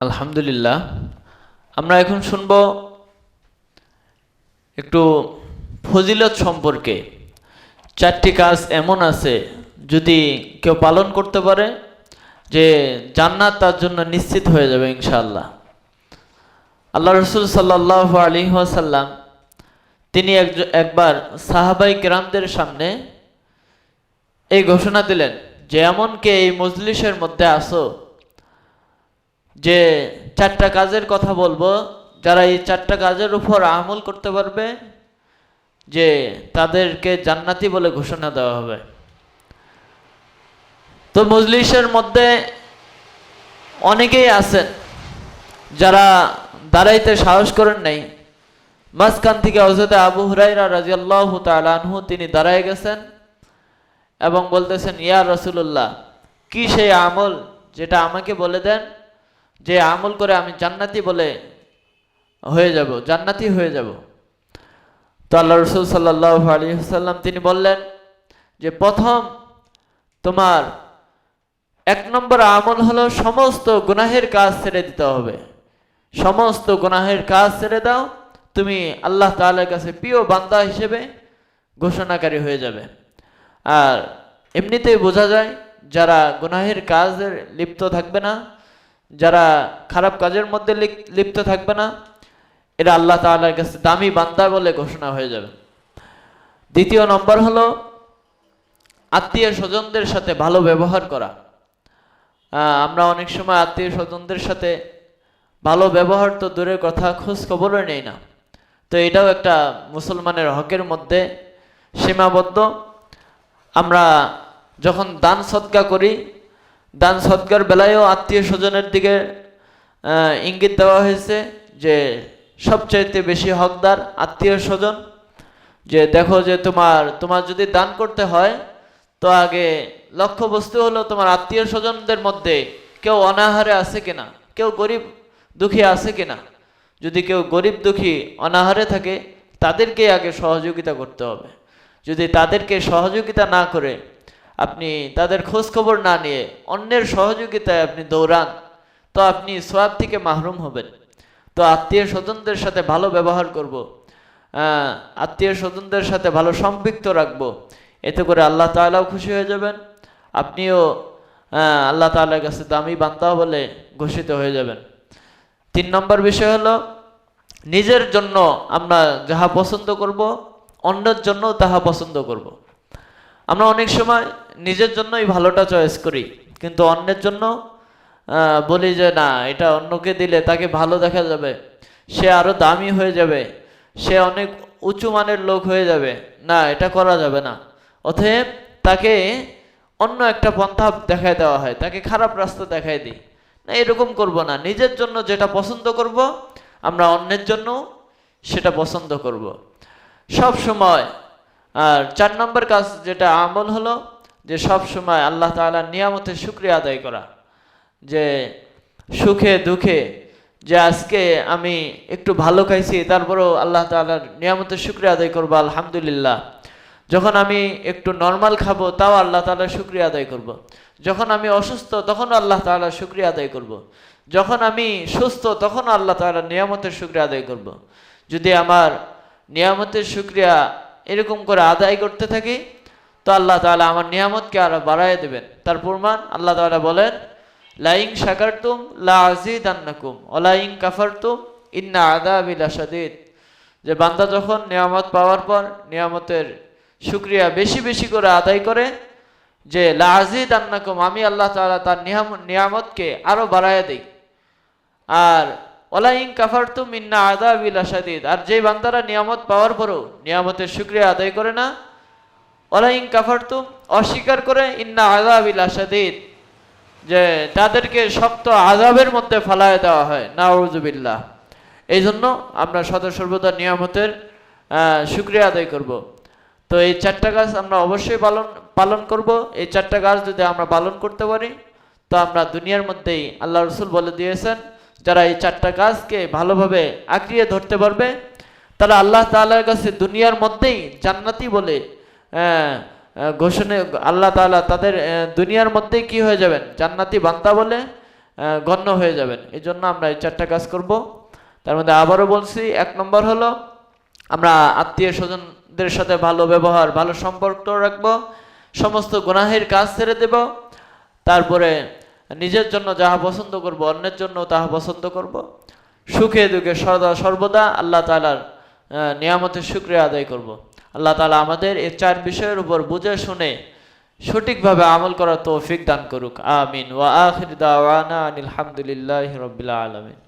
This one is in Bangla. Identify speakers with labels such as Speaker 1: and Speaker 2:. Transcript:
Speaker 1: আলহামদুলিল্লাহ। আমরা এখন শুনব একটু ফজিলত সম্পর্কে। চারটি কাজ এমন আছে, যদি কেউ পালন করতে পারে যে জান্নাত তার জন্য নিশ্চিত হয়ে যাবে ইনশাআল্লাহ। আল্লাহ রসুল সাল্লাল্লাহু আলাইহি ওয়াসাল্লাম তিনি একবার সাহাবাই কেরামদের সামনে এই ঘোষণা দিলেন যে এমন কে এই মজলিসের মধ্যে আসো যে চারটা কাজের কথা বলবো, যারা এই চারটা কাজের উপর আমল করতে পারবে যে তাদেরকে জান্নাতি বলে ঘোষণা দেওয়া হবে। তো মজলিসের মধ্যে অনেকেই আছেন যারা দাঁড়াইতে সাহস করেন নাই। মাঝখান থেকে হযরত আবু হুরায়রা রাদিয়াল্লাহু তাআলা আনহু তিনি দাঁড়ায় গেছেন এবং বলতেছেন, ইয়া রাসূলুল্লাহ, কি সেই আমল যেটা আমাকে বলে দেন, যে আমল করে আমি জান্নাতি হয়ে যাব। তো আল্লাহ রসুল সাল্লাল্লাহু আলাইহি ওয়াসাল্লাম তিনি বললেন যে প্রথম তোমার 1 নম্বর আমল হলো সমস্ত গুনাহের কাজ ছেড়ে দিতে হবে। সমস্ত গুনাহের কাজ ছেড়ে দাও, তুমি আল্লাহ তাআলার কাছে প্রিয় বান্দা হিসেবে ঘোষণাকারী হয়ে যাবে। আর এমনিতেই বোঝা যায় যারা গুনাহের কাজের লিপ্ত থাকবে না, যারা খারাপ কাজের মধ্যে লিপ্ত থাকবে না, এরা আল্লাহ তাআলার কাছে দামি বান্দা বলে ঘোষণা হয়ে যাবে। দ্বিতীয় নম্বর হলো আত্মীয় স্বজনদের সাথে ভালো ব্যবহার করা। আমরা অনেক সময় আত্মীয় স্বজনদের সাথে ভালো ব্যবহার তো দূরের কথা, খোঁজ খবরও নেই না। তো এটাও একটা মুসলমানের হকের মধ্যে সীমাবদ্ধ। আমরা যখন দান সদকা করি, দান সদকার বেলায়ও আত্মীয় স্বজনের দিকে ইঙ্গিত দেওয়া হয়েছে যে সবচাইতে বেশি হকদার আত্মীয় স্বজন। যে দেখো যে তোমার যদি দান করতে হয় তো আগে লক্ষ্য বস্তু হলো তোমার আত্মীয় স্বজনদের মধ্যে কেউ অনাহারে আছে কিনা, কেউ গরিব দুঃখী আছে কিনা। যদি কেউ গরিব দুঃখী অনাহারে থাকে তাদেরকে আগে সহযোগিতা করতে হবে। যদি তাদেরকে সহযোগিতা না করে আপনি তাদের খোঁজ খবর না নিয়ে অন্যের সহযোগিতায় আপনি দৌড়ান, তো আপনি সওয়াব থেকে মাহরুম হবেন। তো আত্মীয় স্বজনদের সাথে ভালো ব্যবহার করব, আত্মীয় স্বজনদের সাথে ভালো সম্পৃক্ত রাখবো। এতে করে আল্লাহ তাআলাও খুশি হয়ে যাবেন, আপনিও আল্লাহ তাআলার কাছে দামি বান্দা বলে ঘোষিত হয়ে যাবেন। 3 নম্বর বিষয় হলো নিজের জন্য আমরা যাহা পছন্দ করব, অন্যের জন্য তাহা পছন্দ করব। আমরা অনেক সময় নিজের জন্যই ভালোটা চয়েস করি, কিন্তু অন্যের জন্য বলি যে না, এটা অন্যকে দিলে তাকে ভালো দেখা যাবে, সে আরো দামি হয়ে যাবে, সে অনেক উঁচু মানের লোক হয়ে যাবে, না এটা করা যাবে না। অতএব তাকে অন্য একটা পন্থা দেখায় দেওয়া হয়, তাকে খারাপ রাস্তা দেখায় দিই। না, এরকম করব না। নিজের জন্য যেটা পছন্দ করব আমরা অন্যের জন্য সেটা পছন্দ করব সব সময়। আর 4 নম্বর কাজ যেটা আমল হলো যে সব সময় আল্লাহ তাআলার নিয়ামতের শুকরিয়া আদায় করা। যে সুখে দুঃখে, যে আজকে আমি একটু ভালো খাইছি তারপরেও আল্লাহ তাআলার নিয়ামতের শুকরিয়া আদায় করবো, আলহামদুলিল্লাহ। যখন আমি একটু নরমাল খাবো তাও আল্লাহ তাআলার শুকরিয়া আদায় করব। যখন আমি অসুস্থ তখন আল্লাহ তাআলার শুকরিয়া আদায় করব। যখন আমি সুস্থ তখন আল্লাহ তাআলার নিয়ামতের শুকরিয়া আদায় করব। যদি আমার নিয়ামতের শুকরিয়া এরকম করে আদায় করতে থাকি তো আল্লাহ তাআলা আমার নিয়ামতকে আরো বাড়ায় দেবেন। তার প্রমাণ আল্লাহ তাআলা বলেন, লাইন শাকারতুম লা আযীদান্নাকুম ওয়া লাইন কাফারতুম ইন্না আযাবি লাশাদীদ। যে বান্দা যখন নিয়ামত পাওয়ার পর নিয়ামতের শুকরিয়া বেশি বেশি করে আদায় করে, যে লা আযীদান্নাকুম, আমি আল্লাহ তাআলা তার নিয়ামতকে আরো বাড়ায় দেই। আর ওয়ালাইন কাফারতুম ইন্না আযাবি লাশাদীদ, আর যে বান্দারা নিয়ামত পাওয়ার পরও নিয়ামতের শুকরিয়া আদায় করে না, ওয়ালাইন কাফারতুম, অস্বীকার করে, ইন্না আযাবি লাশাদীদ, যে তাদেরকে শক্ত আযাবের মধ্যে ফালায় দেওয়া হয়, নাউযুবিল্লাহ। এই জন্য আমরা সদা সর্বদা নিয়ামতের শুকরিয়া আদায় করব। তো এই 4টা কাজ আমরা অবশ্যই পালন করব। এই 4টা কাজ যদি আমরা পালন করতে পারি তো আমরা দুনিয়ার মধ্যেই, আল্লাহ রসুল বলে দিয়েছেন, যারা এই 4টা কাজকে ভালোভাবে আঁকড়িয়ে ধরতে পারবে তারা আল্লাহ তাআলার কাছে দুনিয়ার মধ্যেই জান্নাতি বলে ঘোষণা, আল্লাহ তাআলা তাদের দুনিয়ার মধ্যেই কি হয়ে যাবেন, জান্নাতি বান্দা বলে গণ্য হয়ে যাবেন। এই জন্য আমরা এই 4টা কাজ করব। তার মধ্যে আবারও বলছি, 1 নম্বর হলো আমরা আত্মীয় স্বজনদের সাথে ভালো ব্যবহার, ভালো সম্পর্ক রাখবো, সমস্ত গুনাহের কাজ ছেড়ে দেব। তারপরে নিজের জন্য যাহা পছন্দ করব, অন্যের জন্য তাহা পছন্দ করব। সুখে দুঃখে সর্বদা আল্লাহ তাআলার নিয়ামতের শুকরিয়া আদায় করব। আল্লাহ তাআলা আমাদের এই 4 বিষয়ের উপর বুঝে শুনে সঠিকভাবে আমল করার তৌফিক দান করুক। আমিন। ওয়া আখির দাওয়ানা আনিল হামদুলিল্লাহি রাব্বিল আলামিন।